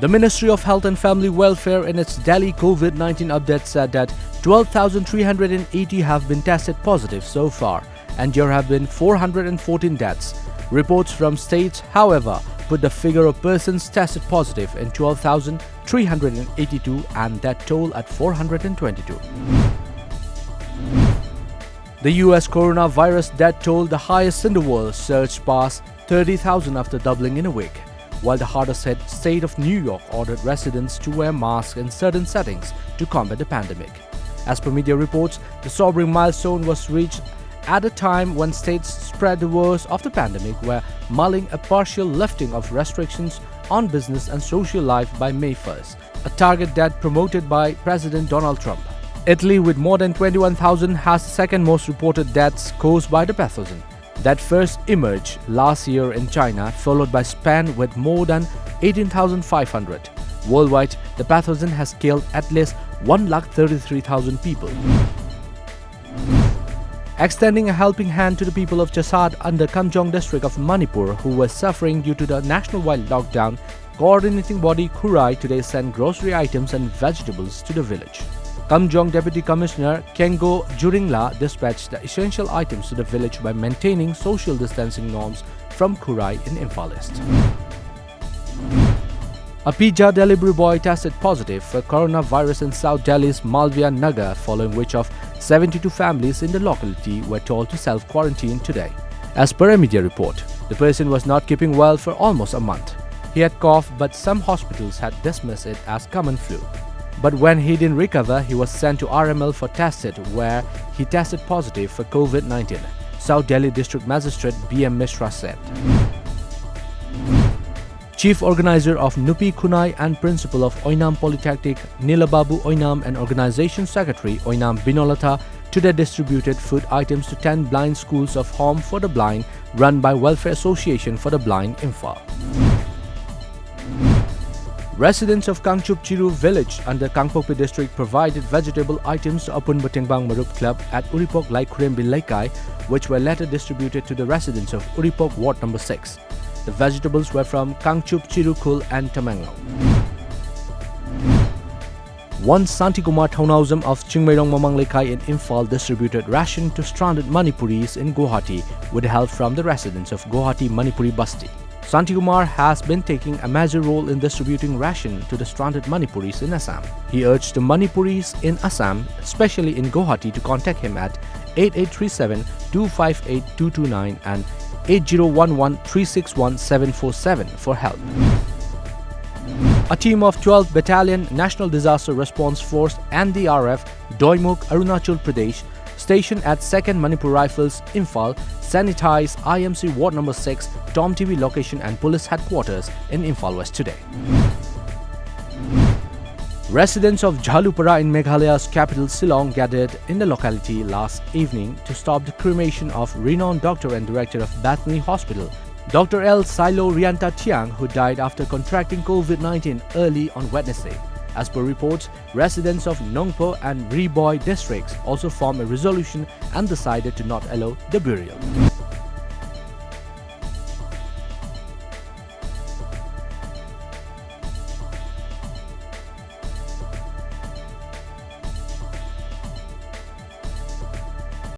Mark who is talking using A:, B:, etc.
A: The Ministry of Health and Family Welfare in its Delhi COVID-19 update said that 12,380 have been tested positive so far and there have been 414 deaths. Reports from states, however, put the figure of persons tested positive in 12,382 and that toll at 422. The US coronavirus death toll, the highest in the world, surged past 30,000 after doubling in a week, while the hardest hit state of New York ordered residents to wear masks in certain settings to combat the pandemic. As per media reports, the sobering milestone was reached at a time when states spread the worst of the pandemic were mulling a partial lifting of restrictions on business and social life by May 1st, a target that promoted by President Donald Trump. Italy, with more than 21,000, has the second most reported deaths caused by the pathogen. That first emerged last year in China, followed by Spain with more than 18,500. Worldwide, the pathogen has killed at least 133,000 people. Extending a helping hand to the people of Chasad under Kamjong district of Manipur who were suffering due to the nationwide lockdown, coordinating body Kurai today sent grocery items and vegetables to the village. Kamjong Deputy Commissioner Kengo Juringla dispatched the essential items to the village by maintaining social distancing norms from Kurai in Imphal East. A pizza delivery boy tested positive for coronavirus in South Delhi's Malviya Nagar, following which of 72 families in the locality were told to self-quarantine today. As per a media report, the person was not keeping well for almost a month. He had cough, but some hospitals had dismissed it as common flu. But when he didn't recover, he was sent to RML for tested, where he tested positive for COVID-19, South Delhi District Magistrate B.M. Mishra said. Chief Organizer of Nupi Kunai and Principal of Oinam Polytechnic Nilababu Oinam and Organization Secretary Oinam Binolata today distributed food items to 10 blind schools of Home for the Blind run by Welfare Association for the Blind Imphal. Residents of Kangchup Chiru village under Kangpokpi district provided vegetable items to Apun Batingbang Marup Club at Uripok Laikurem Bilaikai, which were later distributed to the residents of Uripok Ward No. 6. The vegetables were from Kangchup Chirukul and Tamanglo. One Santikumar Thaunauzam of Chingmairong Mamanglekai in Imphal distributed ration to stranded Manipuris in Guwahati with help from the residents of Guwahati Manipuri Basti. Santikumar has been taking a major role in distributing ration to the stranded Manipuris in Assam. He urged the Manipuris in Assam, especially in Guwahati, to contact him at 8837-258-229 and 8011-361-747 for help. A team of 12th Battalion National Disaster Response Force NDRF, Doimuk, Arunachal Pradesh, stationed at 2nd Manipur Rifles, Imphal, sanitized IMC Ward No. 6, TOMTV location and police headquarters in Imphal West today. Residents of Jhalupara in Meghalaya's capital Shillong gathered in the locality last evening to stop the cremation of renowned doctor and director of Bethany Hospital, Dr. L. Silo Rianta Tiang, who died after contracting COVID-19 early on Wednesday. As per reports, residents of Nongpo and Riboy districts also formed a resolution and decided to not allow the burial.